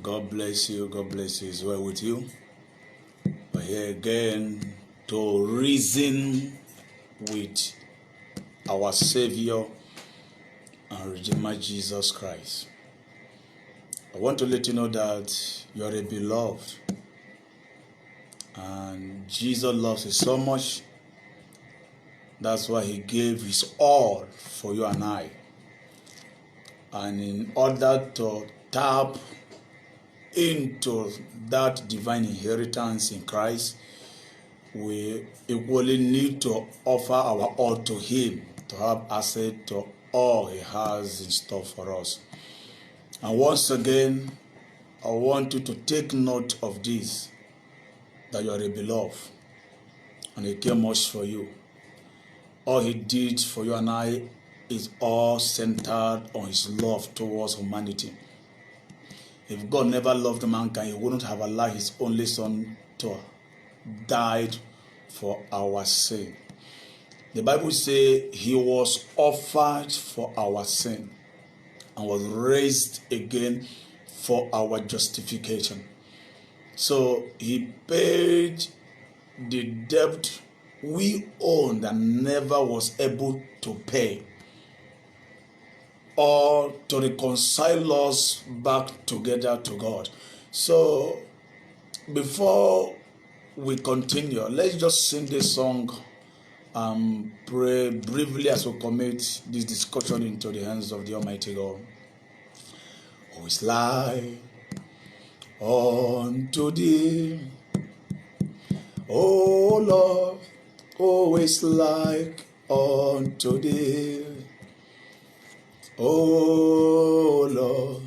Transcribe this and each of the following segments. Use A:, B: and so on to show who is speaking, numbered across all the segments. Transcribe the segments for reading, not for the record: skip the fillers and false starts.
A: God bless you. God bless you. It's well with you. We're here again to reason with our Savior and Redeemer Jesus Christ. I want to let you know that you are a beloved, and Jesus loves you so much. That's why He gave His all for you and I. And in order to tap into that divine inheritance in Christ, we equally need to offer our all to Him to have access to all He has in store for us. And once again, I want you to take note of this, that you are a beloved, and He came much for you. All He did for you and I is all centered on His love towards humanity. If God never loved mankind, He wouldn't have allowed His only Son to die for our sin. The Bible says He was offered for our sin and was raised again for our justification. So He paid the debt we owned and never was able to pay, or to reconcile us back together to God. So before we continue, let's just sing this song and pray briefly as we commit this discussion into the hands of the Almighty God. Who is like unto Thee, O Lord? Who is like unto Thee, O Lord?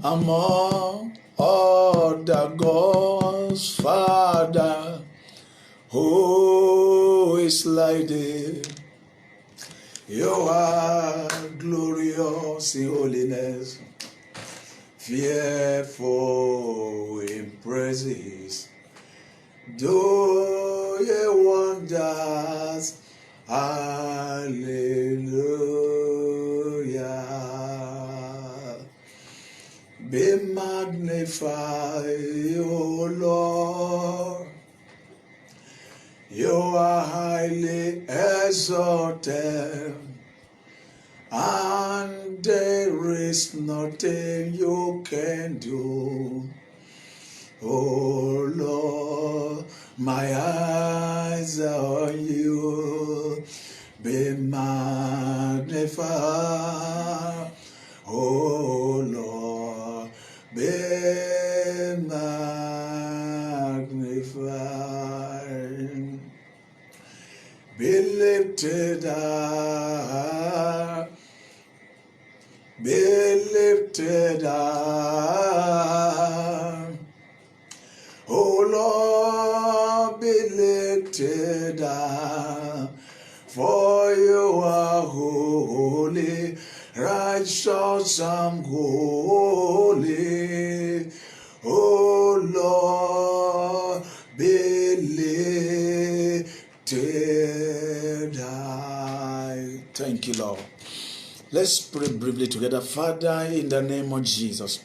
A: Among all the gods, Father, who is like Thee? You are glorious in holiness, fearful in praises, do ye wonders, hallelujah. Be magnified, O Lord. You are highly exalted, and there is nothing you can do. Oh Lord, my eyes are on You. Be magnified, oh Lord, be magnified. Be lifted up, be lifted up. O Lord, be lifted up, for You are holy, righteous and holy. O Lord, be lifted high. Thank You, Lord. Let's pray briefly together. Father, in the name of Jesus,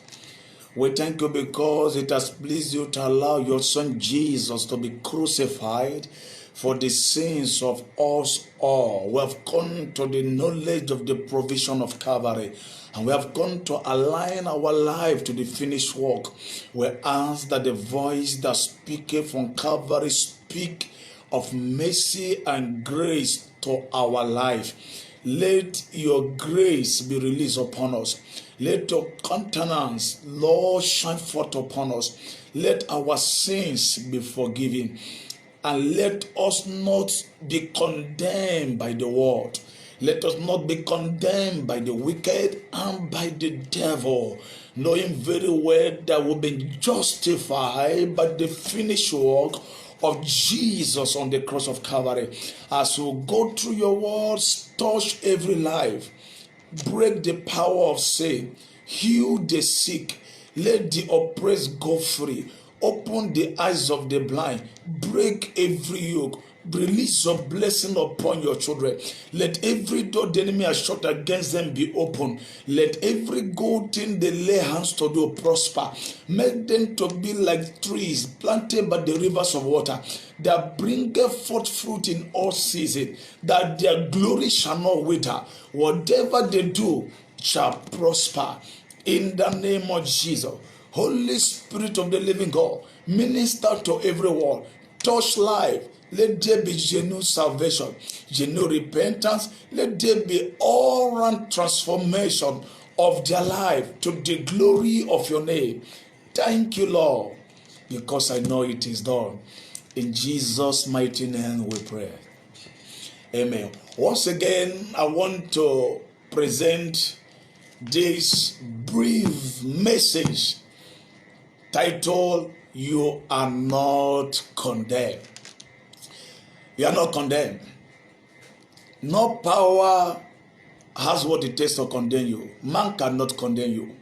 A: we thank You because it has pleased You to allow Your Son Jesus to be crucified for the sins of us all. We have come to the knowledge of the provision of Calvary, and we have come to align our life to the finished work. We ask that the voice that speaketh from Calvary speak of mercy and grace to our life. Let Your grace be released upon us. Let Your countenance, Lord, shine forth upon us. Let our sins be forgiven. And let us not be condemned by the world. Let us not be condemned by the wicked and by the devil, knowing very well that we've been justified by the finished work of Jesus on the cross of Calvary. As we go through Your words, touch every life, break the power of sin, heal the sick, let the oppressed go free, open the eyes of the blind, break every yoke, Release your blessing upon your children. Let every door the enemy has shut against them be open. Let every good thing they lay hands to do prosper. Make them to be like trees planted by the rivers of water that bringeth forth fruit in all season, that their glory shall not wither. Whatever they do shall prosper. In the name of Jesus. Holy Spirit of the living God, minister to everyone. Touch life. Let there be genuine salvation, genuine repentance. Let there be all-round transformation of their life to the glory of your name. Thank you, Lord, because I know it is done. In Jesus' mighty name we pray. Amen. Once again, I want to present this brief message titled, You Are Not Condemned. You are not condemned. No power has what it takes to condemn you. Man cannot condemn you.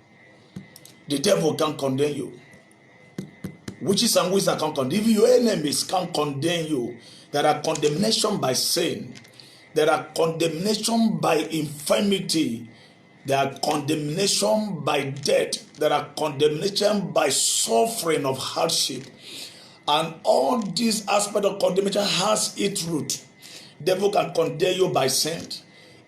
A: The devil can't condemn you. Witches and wizards can't condemn you. Even your enemies can't condemn you. There are condemnation by sin. There are condemnation by infirmity. There are condemnation by death. There are condemnation by suffering of hardship. And all these aspects of condemnation has its root. Devil can condemn you by sin.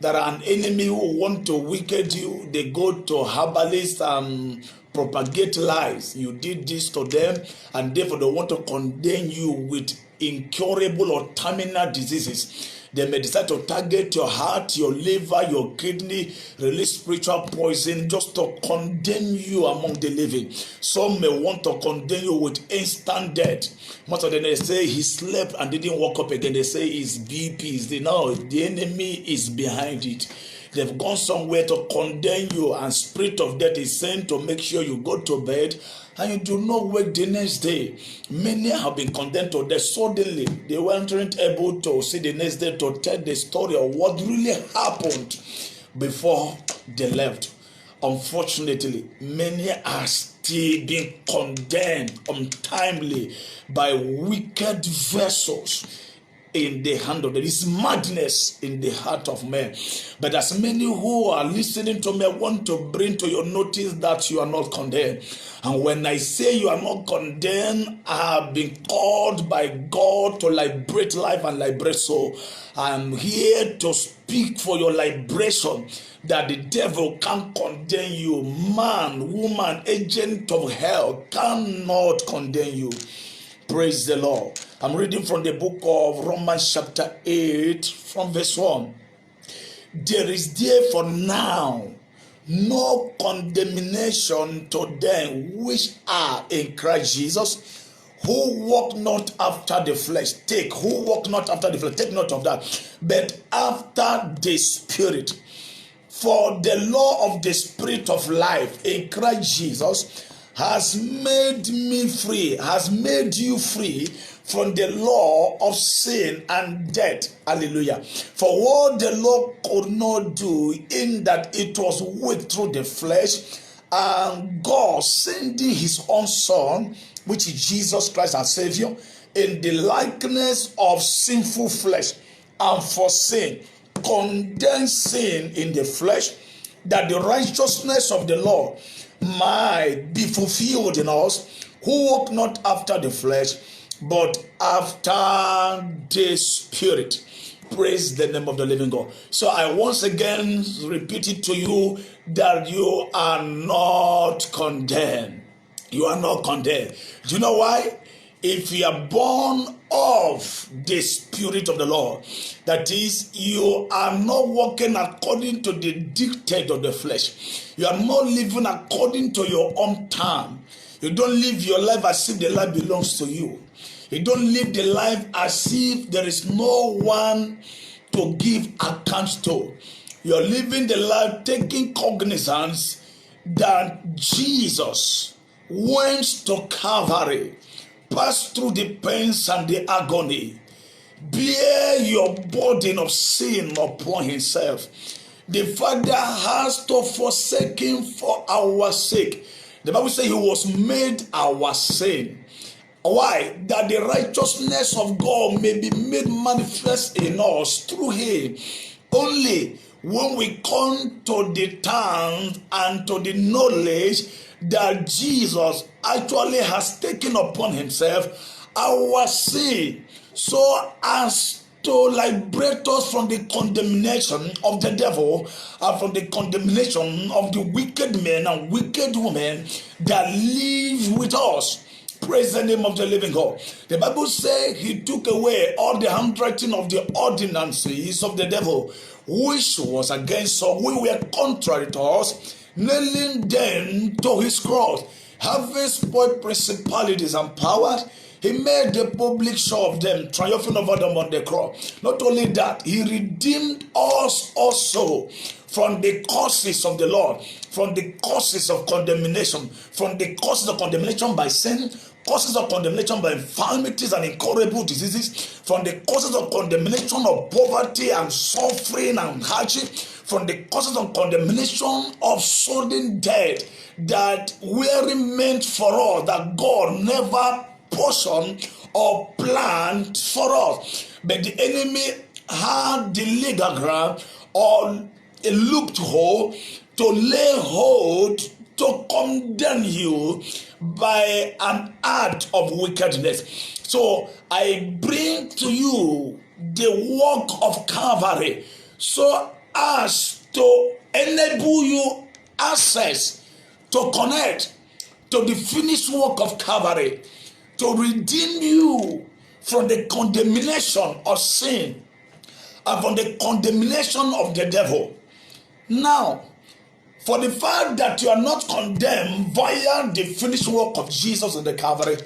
A: There are an enemy who want to wicked you. They go to herbalists and propagate lies. You did this to them, and therefore they want to condemn you with incurable or terminal diseases. They may decide to target your heart, your liver, your kidney, release spiritual poison just to condemn you among the living. Some may want to condemn you with instant death. Most of them, they say he slept and didn't wake up again. They say his BP is the enemy is behind it. They've gone somewhere to condemn you, and spirit of death is sent to make sure you go to bed and you do not wake the next day. Many have been condemned to death. Suddenly, they weren't able to see the next day to tell the story of what really happened before they left. Unfortunately, many are still being condemned untimely by wicked vessels in the hand of them. There is madness in the heart of men. But as many who are listening to me, I want to bring to your notice that you are not condemned. And when I say you are not condemned, I have been called by God to liberate life and liberate soul. I'm here to speak for your liberation, that the devil can't condemn you. Man, woman, agent of hell cannot condemn you. Praise the Lord. I'm reading from the book of Romans chapter 8 from verse 1. There is therefore now no condemnation to them which are in Christ Jesus, who walk not after the flesh. Take note of that. But after the Spirit. For the law of the Spirit of life in Christ Jesus has made me free, has made you free from the law of sin and death. Hallelujah. For what the law could not do, in that it was weak through the flesh, and God sending his own Son, which is Jesus Christ our Savior, in the likeness of sinful flesh, and for sin, condemned sin in the flesh, that the righteousness of the law might be fulfilled in us, who walk not after the flesh, but after the Spirit. Praise the name of the living God. So I once again repeat it to you, that you are not condemned. You are not condemned. Do you know why? If you are born of the Spirit of the Lord, that is, you are not walking according to the dictate of the flesh. You are not living according to your own time. You don't live your life as if the life belongs to you. You don't live the life as if there is no one to give account to. You're living the life taking cognizance that Jesus went to Calvary, passed through the pains and the agony, bear your burden of sin upon himself. The Father has to forsake him for our sake. The Bible says he was made our sin. Why? That the righteousness of God may be made manifest in us through him. Only when we come to the terms and to the knowledge that Jesus actually has taken upon himself our sin, so as to liberate us from the condemnation of the devil and from the condemnation of the wicked men and wicked women that live with us. Praise the name of the living God. The Bible says he took away all the handwriting of the ordinances of the devil, which was against us. We were contrary to us, nailing them to his cross. Having spoiled principalities and powers, he made the public show of them, triumphing over them on the cross. Not only that, he redeemed us also from the curses of the Lord, from the curses of condemnation, from the curses of condemnation by sin, causes of condemnation by infirmities and incurable diseases, from the causes of condemnation of poverty and suffering and hardship, from the causes of condemnation of sudden death that were meant for us, that God never portioned or planned for us. But the enemy had the legal ground or a loophole to lay hold to condemn you by an act of wickedness. So I bring to you the work of Calvary so as to enable you access to connect to the finished work of Calvary, to redeem you from the condemnation of sin and from the condemnation of the devil. Now, for the fact that you are not condemned via the finished work of Jesus on the Calvary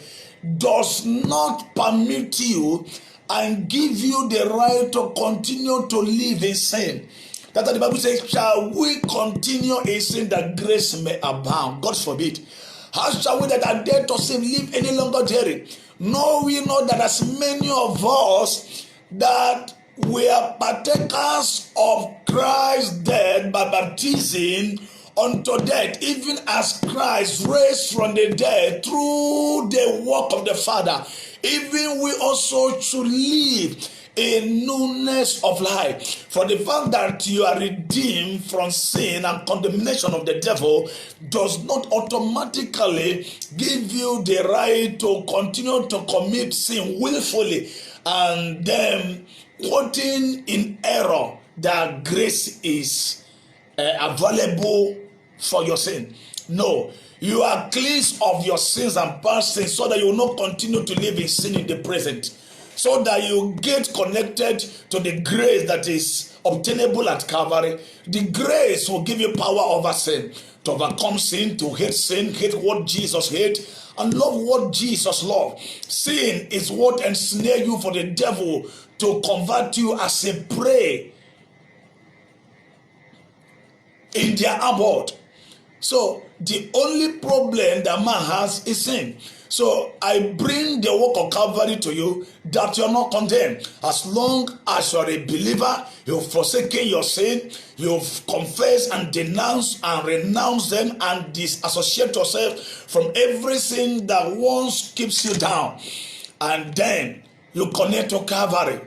A: does not permit you and give you the right to continue to live in sin. That's what the Bible says, shall we continue in sin that grace may abound? God forbid. How shall we that are dead to sin live any longer therein? Know we know that as many of us that we are partakers of Christ's death by baptism unto death, even as Christ raised from the dead through the work of the Father, even we also should live in newness of life. For the fact that you are redeemed from sin and condemnation of the devil does not automatically give you the right to continue to commit sin willfully and then quoting in error that grace is available for your sin. No, you are cleansed of your sins and past sins so that you will not continue to live in sin in the present, so that you get connected to the grace that is obtainable at Calvary. The grace will give you power over sin, to overcome sin, to hate what Jesus hated, and love what Jesus loved. Sin is what ensnare you for the devil to convert you as a prey in their abode. So the only problem that man has is sin. So I bring the work of Calvary to you that you're not condemned. As long as you're a believer, you've forsaken your sin, you've confessed and denounced and renounced them and disassociate yourself from everything that once keeps you down. And then you connect to Calvary,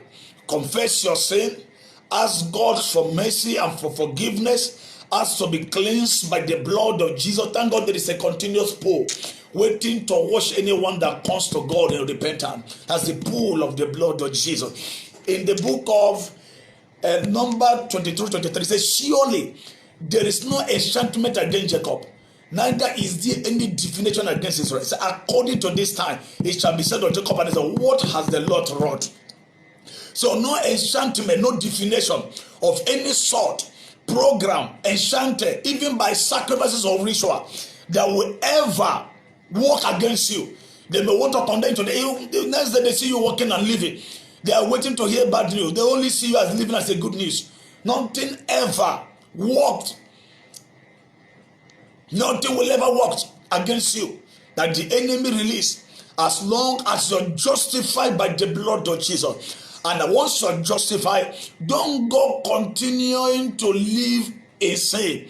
A: confess your sin, ask God for mercy and for forgiveness, ask to be cleansed by the blood of Jesus. Thank God there is a continuous pool waiting to wash anyone that comes to God in repentance. That's the pool of the blood of Jesus. In the book of Numbers 23 says, surely there is no enchantment against Jacob, neither is there any divination against Israel. So according to this time, it shall be said of Jacob and Israel, what has the Lord wrought? So no enchantment, no divination of any sort, program, enchanted, even by sacrifices or ritual, that will ever work against you. They may want to condemn you today. The next day they see you working and living, they are waiting to hear bad news. They only see you as living as a good news. Nothing ever worked. Nothing will ever work against you that the enemy release, as long as you're justified by the blood of Jesus. And once you're justified, don't go continuing to live in sin.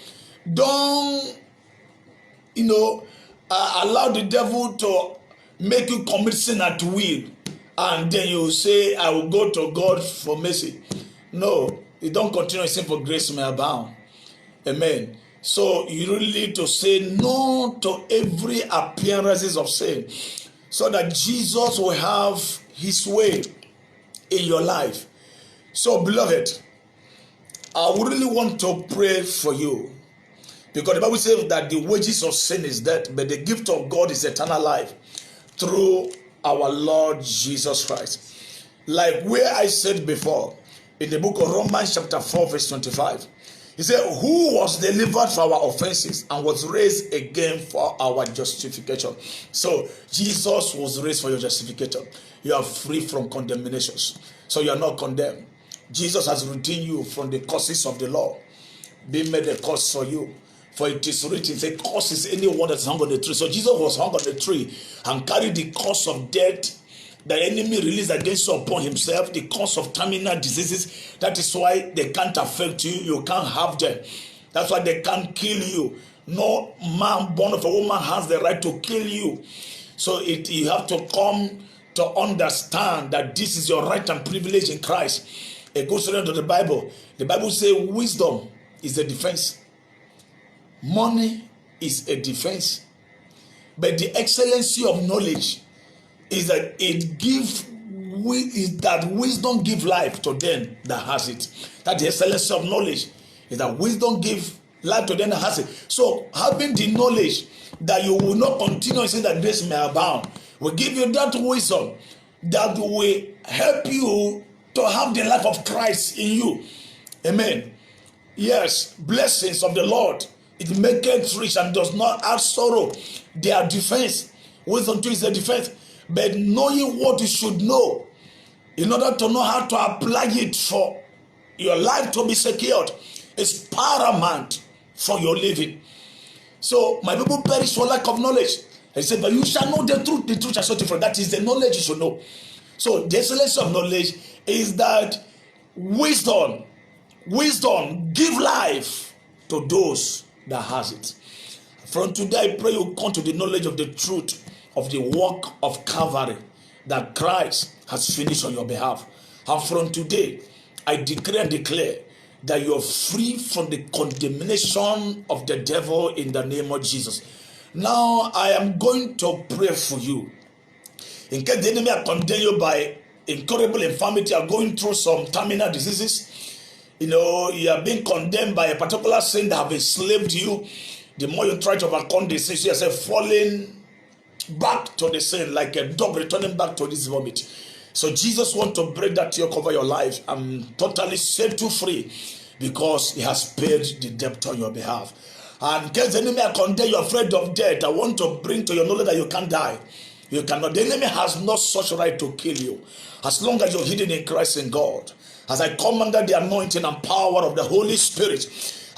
A: Don't, allow the devil make you commit sin at will, and then you say, I will go to God for mercy. No, you don't continue in sin, for grace may abound. Amen. So you really need to say no to every appearances of sin, so that Jesus will have his way in your life. So beloved, I would really want to pray for you, because the Bible says that the wages of sin is death, but the gift of God is eternal life through our Lord Jesus Christ. Like where I said before, in the book of Romans chapter 4 verse 25, he said, who was delivered for our offenses and was raised again for our justification. So Jesus was raised for your justification. You are free from condemnations, so you are not condemned. Jesus has redeemed you from the curses of the law, being made a curse for you. For it is written, the curse is anyone that's hung on the tree. So Jesus was hung on the tree and carried the curse of death the enemy released against you upon himself, the cause of terminal diseases. That is why they can't affect you. You can't have them. That's why they can't kill you. No man born of a woman has the right to kill you. So you have to come to understand that this is your right and privilege in Christ. It goes to the Bible. The Bible says wisdom is a defense. Money is a defense. But the excellency of knowledge is that wisdom give life to them that has it. That the excellency of knowledge is that wisdom give life to them that has it. So having the knowledge that you will not continue to say that grace may abound will give you that wisdom that will help you to have the life of Christ in you. Amen. Yes, blessings of the Lord, it maketh rich and does not add sorrow. They are defense. Wisdom too is a defense. But knowing what you should know in order to know how to apply it for your life to be secured is paramount for your living. So my people perish for lack of knowledge. He said, but you shall know the truth shall set you free. That is the knowledge you should know. So the excellence of knowledge is that wisdom give life to those that has it. From today, I pray you come to the knowledge of the truth of the work of Calvary that Christ has finished on your behalf. And from today, I decree and declare that you are free from the condemnation of the devil in the name of Jesus. Now, I am going to pray for you. In case the enemy are condemned you by incurable infirmity, are going through some terminal diseases, you are being condemned by a particular sin that have enslaved you. The more you try to overcome this, you yourself falling back to the sin like a dog returning back to this vomit. So Jesus wants to break that yoke over your life and totally set you free, because he has paid the debt on your behalf. And in case the enemy are condemned, you're afraid of death, I want to bring to your knowledge that you can't die. You cannot. The enemy has no such right to kill you as long as you're hidden in Christ and God. As I come under the anointing and power of the Holy Spirit,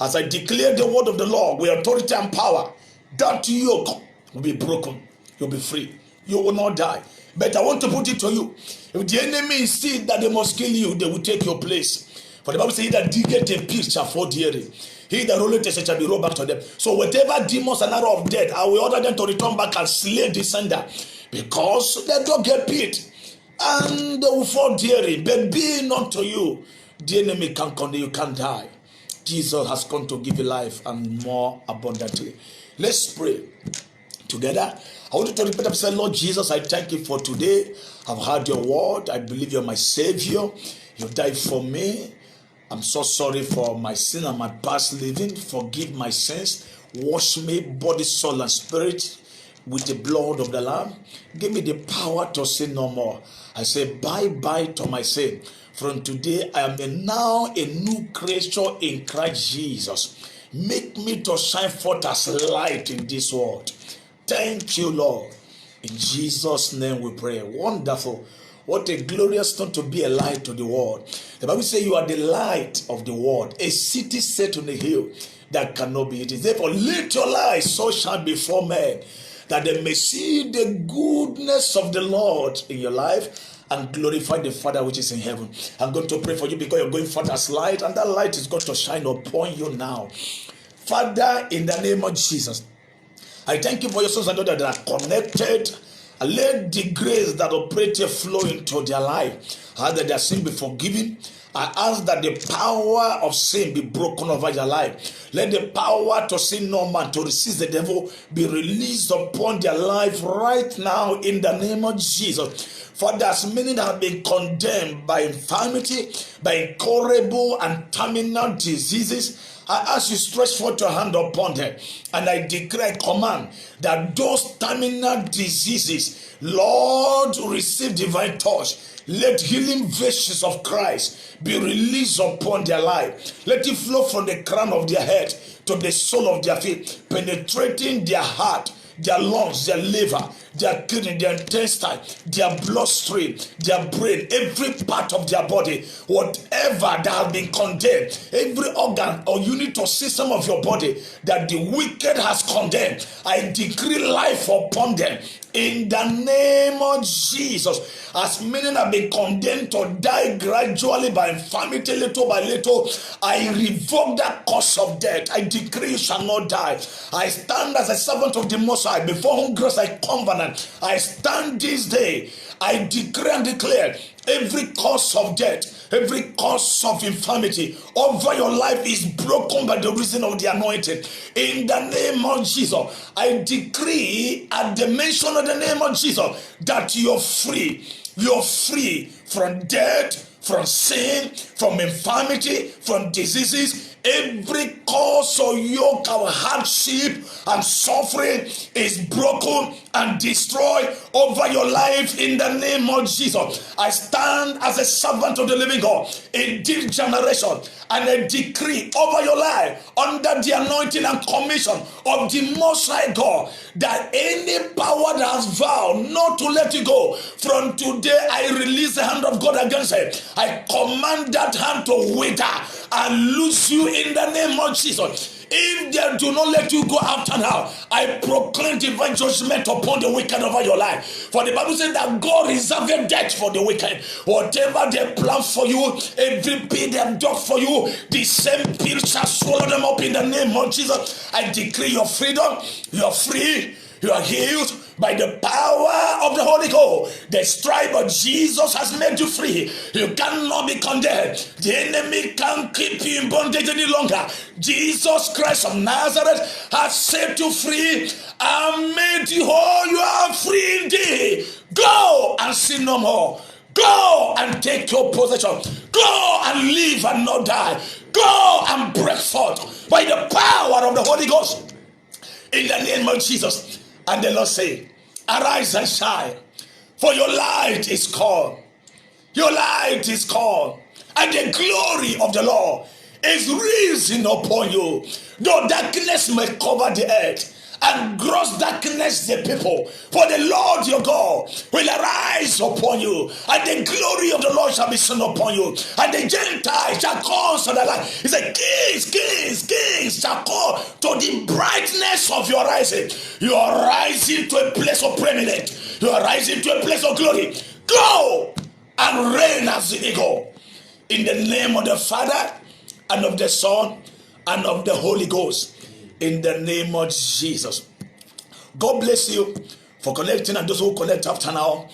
A: as I declare the word of the Lord with authority and power, that yoke will be broken. You'll be free. You will not die. But I want to put it to you. If the enemy insists that they must kill you, they will take your place. For the Bible says, he that diggeth a pit shall fall therein. He that rolleth a stone shall be rolled back to them. So whatever demons and arrow of death, I will order them to return back and slay the sender, because they don't get pit and they will fall therein. But be not to you, the enemy can condemn you, can't die. Jesus has come to give you life and more abundantly. Let's pray together. I want you to repeat and say, Lord Jesus, I thank you for today. I've heard your word. I believe you're my Savior. You died for me. I'm so sorry for my sin and my past living. Forgive my sins. Wash me, body, soul, and spirit with the blood of the Lamb. Give me the power to sin no more. I say bye-bye to my sin. From today, I am now a new creature in Christ Jesus. Make me to shine forth as light in this world. Thank you, Lord. In Jesus' name we pray. Wonderful. What a glorious thing to be a light to the world. The Bible says you are the light of the world, a city set on a hill that cannot be hidden. Therefore, let your light so shine before men, that they may see the goodness of the Lord in your life and glorify the Father which is in heaven. I'm going to pray for you because you're going forth as light, and that light is going to shine upon you now. Father, in the name of Jesus, I thank you for your sons and daughters that are connected And let the grace that operated flow into their life. How that their sin be forgiven. I ask that the power of sin be broken over your life. Let the power to sin no man, to resist the devil, be released upon their life right now in the name of Jesus. For there's many that have been condemned by infirmity, by incurable and terminal diseases. I ask you stretch forth your hand upon them, and I declare command that those terminal diseases, Lord, receive divine touch. Let healing virtues of Christ be released upon their life. Let it flow from the crown of their head to the sole of their feet, penetrating their heart, their lungs, their liver, their kidney, their intestine, their bloodstream, their brain, every part of their body, whatever that has been condemned, every organ or unit or system of your body that the wicked has condemned, I decree life upon them. In the name of Jesus, as many have been condemned to die gradually by infirmity, little by little, I revoke that cause of death. I decree you shall not die. I stand as a servant of the Most High, before whom grace I covenant. I stand this day. I decree and declare every cause of death, every cause of infirmity over your life is broken by the reason of the anointing. In the name of Jesus, I decree at the mention of the name of Jesus that you're free. You're free from death, from sin, from infirmity, from diseases. Every cause or yoke of hardship and suffering is broken and destroyed over your life in the name of Jesus. I stand as a servant of the living God in this generation, and I decree over your life under the anointing and commission of the Most High God that any power that has vowed not to let you go, from today I release the hand of God against it. I command that hand to wither and loose you in the name of Jesus. If they do not let you go after now, I proclaim divine judgment upon the wicked over your life. For the Bible says that God reserved death for the wicked. Whatever they plan for you, every pit they have dug for you, the same pit shall swallow them up in the name of Jesus. I decree your freedom. You are free. You are healed by the power of the Holy Ghost. The stripe of Jesus has made you free. You cannot be condemned. The enemy can't keep you in bondage any longer. Jesus Christ of Nazareth has set you free and made you whole. You are free indeed. Go and sin no more. Go and take your possession. Go and live and not die. Go and break forth by the power of the Holy Ghost. In the name of Jesus. And the Lord said, arise and shine, for your light is come. Your light is come, and the glory of the Lord is risen upon you. Though darkness may cover the earth, and gross darkness the people, for the Lord your God will arise upon you, and the glory of the Lord shall be seen upon you, and the Gentiles shall come to the light. He said, kings shall come to the brightness of your rising. You are rising to a place of preeminence. You are rising to a place of glory. Go and reign as the eagle. In the name of the Father, and of the Son, and of the Holy Ghost. In the name of Jesus. God bless you for connecting, and those who connect after now.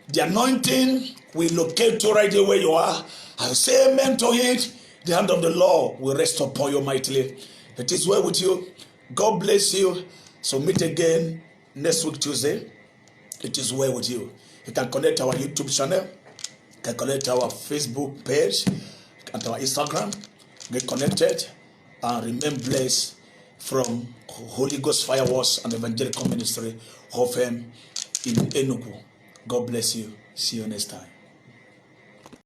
A: The anointing will locate you right there where you are. I will say amen to it. The hand of the Lord will rest upon you mightily. It is well with you. God bless you. So meet again next week Tuesday. It is well with you. You can connect our YouTube channel. You can connect our Facebook page and our Instagram. Get connected and remain blessed from Holy Ghost Fireworks and Evangelical Ministry of in Enugu. God bless you. See you next time.